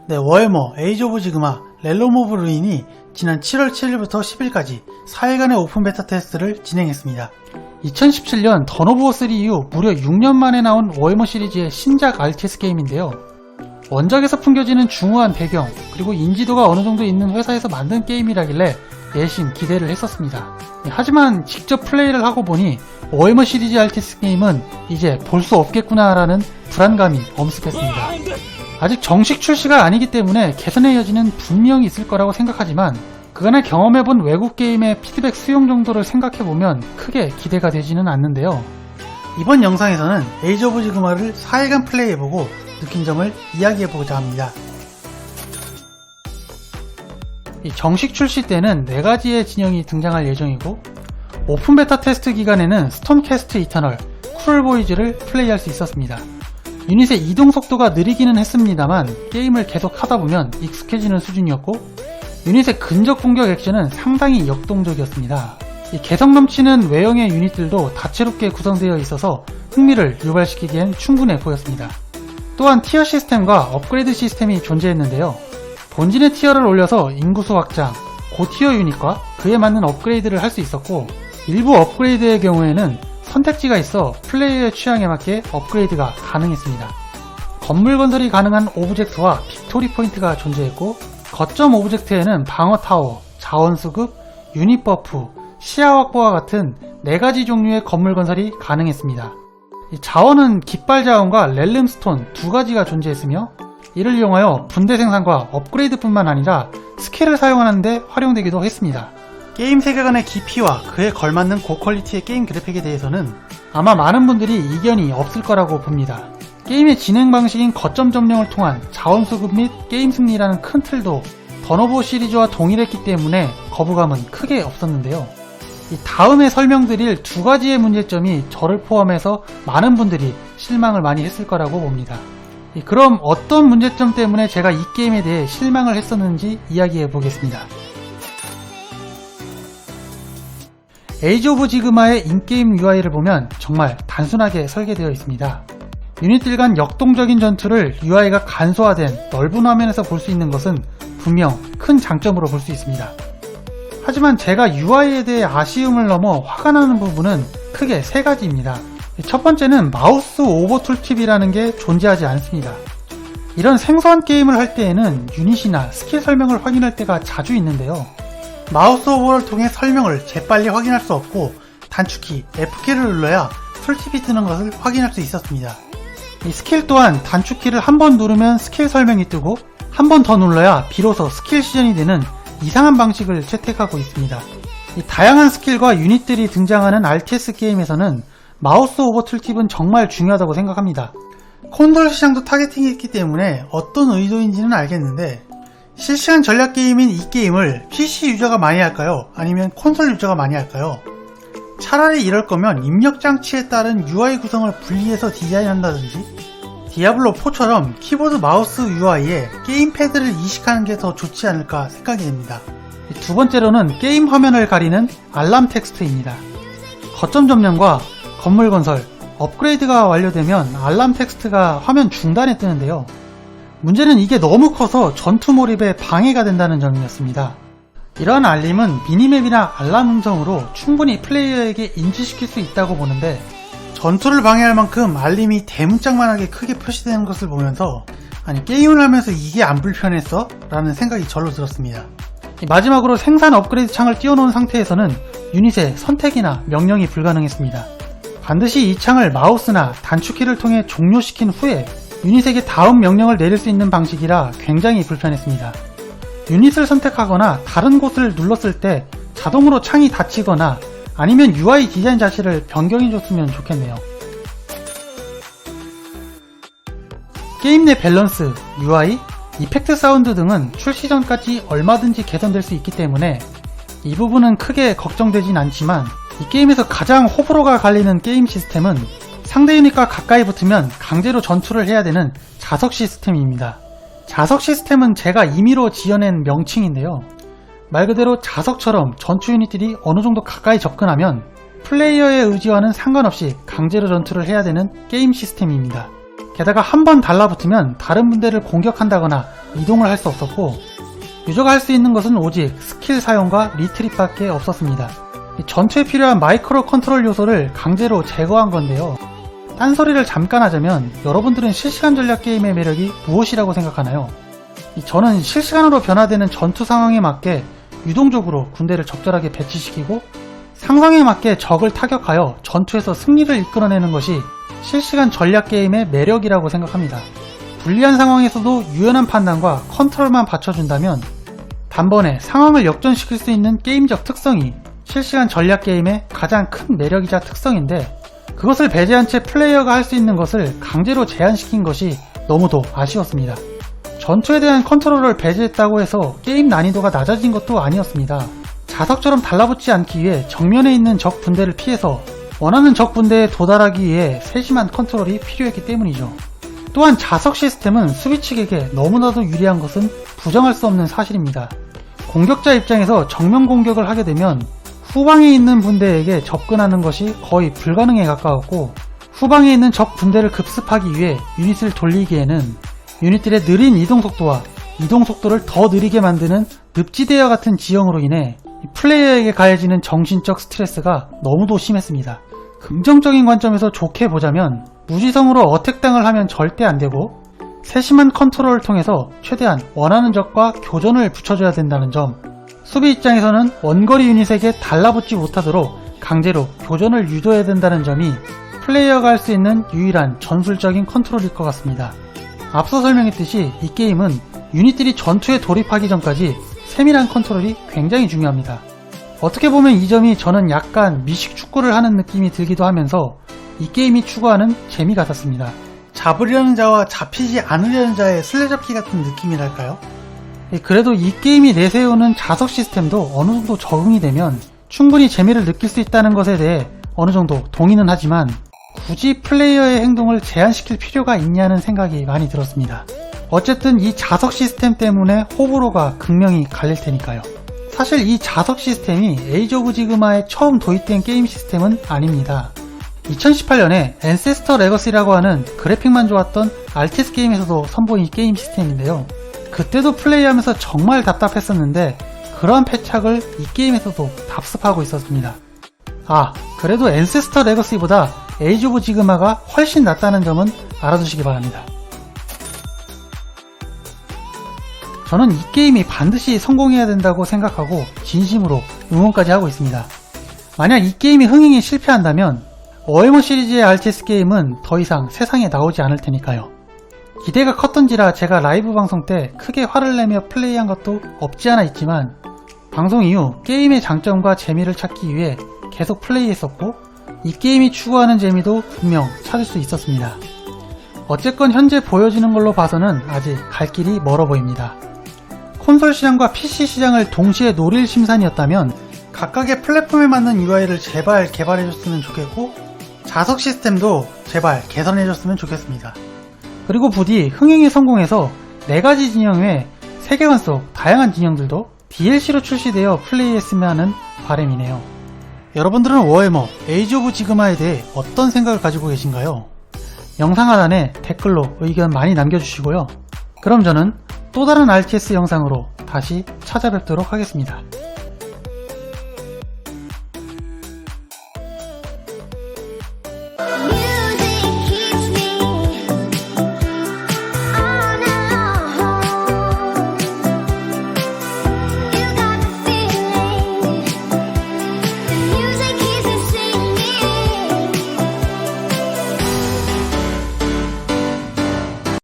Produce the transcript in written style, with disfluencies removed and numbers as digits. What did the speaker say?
네, 워해머 에이지 오브 지그마 렐롬 오브 루인이 지난 7월 7일부터 10일까지 4일간의 오픈 베타 테스트를 진행했습니다. 2017년 던 오브 워3 이후 무려 6년 만에 나온 워해머 시리즈의 신작 RTS 게임인데요. 원작에서 풍겨지는 중후한 배경, 그리고 인지도가 어느정도 있는 회사에서 만든 게임이라길래 내심 기대를 했었습니다. 하지만 직접 플레이를 하고 보니 워해머 시리즈 RTS 게임은 이제 볼 수 없겠구나 라는 불안감이 엄습했습니다. 아직 정식 출시가 아니기 때문에 개선의 여지는 분명히 있을 거라고 생각하지만 그간에 경험해본 외국 게임의 피드백 수용 정도를 생각해보면 크게 기대가 되지는 않는데요. 이번 영상에서는 에이지 오브 지그마를 4일간 플레이해보고 느낀 점을 이야기해보고자 합니다. 정식 출시 때는 4가지의 진영이 등장할 예정이고 오픈 베타 테스트 기간에는 스톰캐스트 이터널, 쿨보이즈를 플레이할 수 있었습니다. 유닛의 이동 속도가 느리기는 했습니다만 게임을 계속 하다보면 익숙해지는 수준이었고 유닛의 근접 공격 액션은 상당히 역동적이었습니다. 이 개성 넘치는 외형의 유닛들도 다채롭게 구성되어 있어서 흥미를 유발시키기엔 충분해 보였습니다. 또한 티어 시스템과 업그레이드 시스템이 존재했는데요. 본진의 티어를 올려서 인구수 확장, 고티어 유닛과 그에 맞는 업그레이드를 할 수 있었고 일부 업그레이드의 경우에는 선택지가 있어 플레이어의 취향에 맞게 업그레이드가 가능했습니다. 건물 건설이 가능한 오브젝트와 빅토리 포인트가 존재했고 거점 오브젝트에는 방어 타워, 자원 수급, 유닛 버프, 시야 확보와 같은 4가지 종류의 건물 건설이 가능했습니다. 자원은 깃발 자원과 렐름스톤 2가지가 존재했으며 이를 이용하여 분대 생산과 업그레이드뿐만 아니라 스킬을 사용하는 데 활용되기도 했습니다. 게임 세계관의 깊이와 그에 걸맞는 고퀄리티의 게임 그래픽에 대해서는 아마 많은 분들이 이견이 없을 거라고 봅니다. 게임의 진행 방식인 거점 점령을 통한 자원 수급 및 게임 승리라는 큰 틀도 던 오브 워 시리즈와 동일했기 때문에 거부감은 크게 없었는데요. 다음에 설명드릴 2가지의 문제점이 저를 포함해서 많은 분들이 실망을 많이 했을 거라고 봅니다. 그럼 어떤 문제점 때문에 제가 이 게임에 대해 실망을 했었는지 이야기해 보겠습니다. 에이지 오브 지그마의 인게임 UI를 보면 정말 단순하게 설계되어 있습니다. 유닛들 간 역동적인 전투를 UI가 간소화된 넓은 화면에서 볼 수 있는 것은 분명 큰 장점으로 볼 수 있습니다. 하지만 제가 UI에 대해 아쉬움을 넘어 화가 나는 부분은 크게 3가지입니다. 첫 번째는 마우스 오버 툴팁이라는 게 존재하지 않습니다. 이런 생소한 게임을 할 때에는 유닛이나 스킬 설명을 확인할 때가 자주 있는데요. 마우스 오버를 통해 설명을 재빨리 확인할 수 없고 단축키 F키를 눌러야 툴팁이 뜨는 것을 확인할 수 있었습니다. 이 스킬 또한 단축키를 한 번 누르면 스킬 설명이 뜨고 한 번 더 눌러야 비로소 스킬 시전이 되는 이상한 방식을 채택하고 있습니다. 이 다양한 스킬과 유닛들이 등장하는 RTS 게임에서는 마우스 오버 툴팁은 정말 중요하다고 생각합니다. 콘솔 시장도 타겟팅했기 때문에 어떤 의도인지는 알겠는데 실시간 전략 게임인 이 게임을 PC 유저가 많이 할까요? 아니면 콘솔 유저가 많이 할까요? 차라리 이럴 거면 입력 장치에 따른 UI 구성을 분리해서 디자인한다든지 디아블로4처럼 키보드 마우스 UI에 게임패드를 이식하는 게 더 좋지 않을까 생각이 됩니다. 2번째로는 게임 화면을 가리는 알람 텍스트입니다. 거점 점령과 건물 건설, 업그레이드가 완료되면 알람 텍스트가 화면 중단에 뜨는데요. 문제는 이게 너무 커서 전투 몰입에 방해가 된다는 점이었습니다. 이러한 알림은 미니맵이나 알람 음성으로 충분히 플레이어에게 인지시킬 수 있다고 보는데 전투를 방해할 만큼 알림이 대문짝만하게 크게 표시되는 것을 보면서 아니 게임을 하면서 이게 안 불편했어? 라는 생각이 절로 들었습니다. 마지막으로 생산 업그레이드 창을 띄워놓은 상태에서는 유닛의 선택이나 명령이 불가능했습니다. 반드시 이 창을 마우스나 단축키를 통해 종료시킨 후에 유닛에게 다음 명령을 내릴 수 있는 방식이라 굉장히 불편했습니다. 유닛을 선택하거나 다른 곳을 눌렀을 때 자동으로 창이 닫히거나 아니면 UI 디자인 자체를 변경해줬으면 좋겠네요. 게임 내 밸런스, UI, 이펙트 사운드 등은 출시 전까지 얼마든지 개선될 수 있기 때문에 이 부분은 크게 걱정되진 않지만 이 게임에서 가장 호불호가 갈리는 게임 시스템은 상대 유닛과 가까이 붙으면 강제로 전투를 해야 되는 자석 시스템입니다. 자석 시스템은 제가 임의로 지어낸 명칭인데요. 말 그대로 자석처럼 전투 유닛들이 어느 정도 가까이 접근하면 플레이어의 의지와는 상관없이 강제로 전투를 해야 되는 게임 시스템입니다. 게다가 한 번 달라붙으면 다른 분대를 공격한다거나 이동을 할 수 없었고, 유저가 할 수 있는 것은 오직 스킬 사용과 리트릿밖에 없었습니다. 전투에 필요한 마이크로 컨트롤 요소를 강제로 제거한 건데요. 딴소리를 잠깐 하자면 여러분들은 실시간 전략 게임의 매력이 무엇이라고 생각하나요? 저는 실시간으로 변화되는 전투 상황에 맞게 유동적으로 군대를 적절하게 배치시키고 상황에 맞게 적을 타격하여 전투에서 승리를 이끌어내는 것이 실시간 전략 게임의 매력이라고 생각합니다. 불리한 상황에서도 유연한 판단과 컨트롤만 받쳐준다면 단번에 상황을 역전시킬 수 있는 게임적 특성이 실시간 전략 게임의 가장 큰 매력이자 특성인데, 그것을 배제한 채 플레이어가 할 수 있는 것을 강제로 제한시킨 것이 너무도 아쉬웠습니다. 전투에 대한 컨트롤을 배제했다고 해서 게임 난이도가 낮아진 것도 아니었습니다. 자석처럼 달라붙지 않기 위해 정면에 있는 적 분대를 피해서 원하는 적 분대에 도달하기 위해 세심한 컨트롤이 필요했기 때문이죠. 또한 자석 시스템은 수비 측에게 너무나도 유리한 것은 부정할 수 없는 사실입니다. 공격자 입장에서 정면 공격을 하게 되면 후방에 있는 분대에게 접근하는 것이 거의 불가능에 가까웠고, 후방에 있는 적 분대를 급습하기 위해 유닛을 돌리기에는 유닛들의 느린 이동속도와 이동속도를 더 느리게 만드는 늪지대와 같은 지형으로 인해 플레이어에게 가해지는 정신적 스트레스가 너무도 심했습니다. 긍정적인 관점에서 좋게 보자면 무지성으로 어택당을 하면 절대 안되고 세심한 컨트롤을 통해서 최대한 원하는 적과 교전을 붙여줘야 된다는 점, 수비 입장에서는 원거리 유닛에게 달라붙지 못하도록 강제로 교전을 유도해야 된다는 점이 플레이어가 할 수 있는 유일한 전술적인 컨트롤일 것 같습니다. 앞서 설명했듯이 이 게임은 유닛들이 전투에 돌입하기 전까지 세밀한 컨트롤이 굉장히 중요합니다. 어떻게 보면 이 점이 저는 약간 미식 축구를 하는 느낌이 들기도 하면서 이 게임이 추구하는 재미 같았습니다. 잡으려는 자와 잡히지 않으려는 자의 술래잡기 같은 느낌이랄까요? 그래도 이 게임이 내세우는 자석 시스템도 어느 정도 적응이 되면 충분히 재미를 느낄 수 있다는 것에 대해 어느 정도 동의는 하지만 굳이 플레이어의 행동을 제한시킬 필요가 있냐는 생각이 많이 들었습니다. 어쨌든 이 자석 시스템 때문에 호불호가 극명히 갈릴 테니까요. 사실 이 자석 시스템이 에이지 오브 지그마에 처음 도입된 게임 시스템은 아닙니다. 2018년에 앤세스터 레거시라고 하는 그래픽만 좋았던 RTS 게임에서도 선보인 게임 시스템인데요. 그때도 플레이하면서 정말 답답했었는데 그러한 패착을 이 게임에서도 답습하고 있었습니다. 그래도 앤세스터 레거시보다 에이지 오브 지그마가 훨씬 낫다는 점은 알아두시기 바랍니다. 저는 이 게임이 반드시 성공해야 된다고 생각하고 진심으로 응원까지 하고 있습니다. 만약 이 게임이 흥행에 실패한다면 워해머 시리즈의 RTS 게임은 더 이상 세상에 나오지 않을 테니까요. 기대가 컸던지라 제가 라이브 방송 때 크게 화를 내며 플레이한 것도 없지 않아 있지만 방송 이후 게임의 장점과 재미를 찾기 위해 계속 플레이했었고 이 게임이 추구하는 재미도 분명 찾을 수 있었습니다. 어쨌건 현재 보여지는 걸로 봐서는 아직 갈 길이 멀어 보입니다. 콘솔 시장과 PC 시장을 동시에 노릴 심산이었다면 각각의 플랫폼에 맞는 UI를 제발 개발해줬으면 좋겠고 자석 시스템도 제발 개선해줬으면 좋겠습니다. 그리고 부디 흥행에 성공해서 4가지 진영 외 세계관 속 다양한 진영들도 DLC로 출시되어 플레이했으면 하는 바람이네요. 여러분들은 워해머 에이지 오브 지그마에 대해 어떤 생각을 가지고 계신가요? 영상 하단에 댓글로 의견 많이 남겨주시고요. 그럼 저는 또 다른 RTS 영상으로 다시 찾아뵙도록 하겠습니다.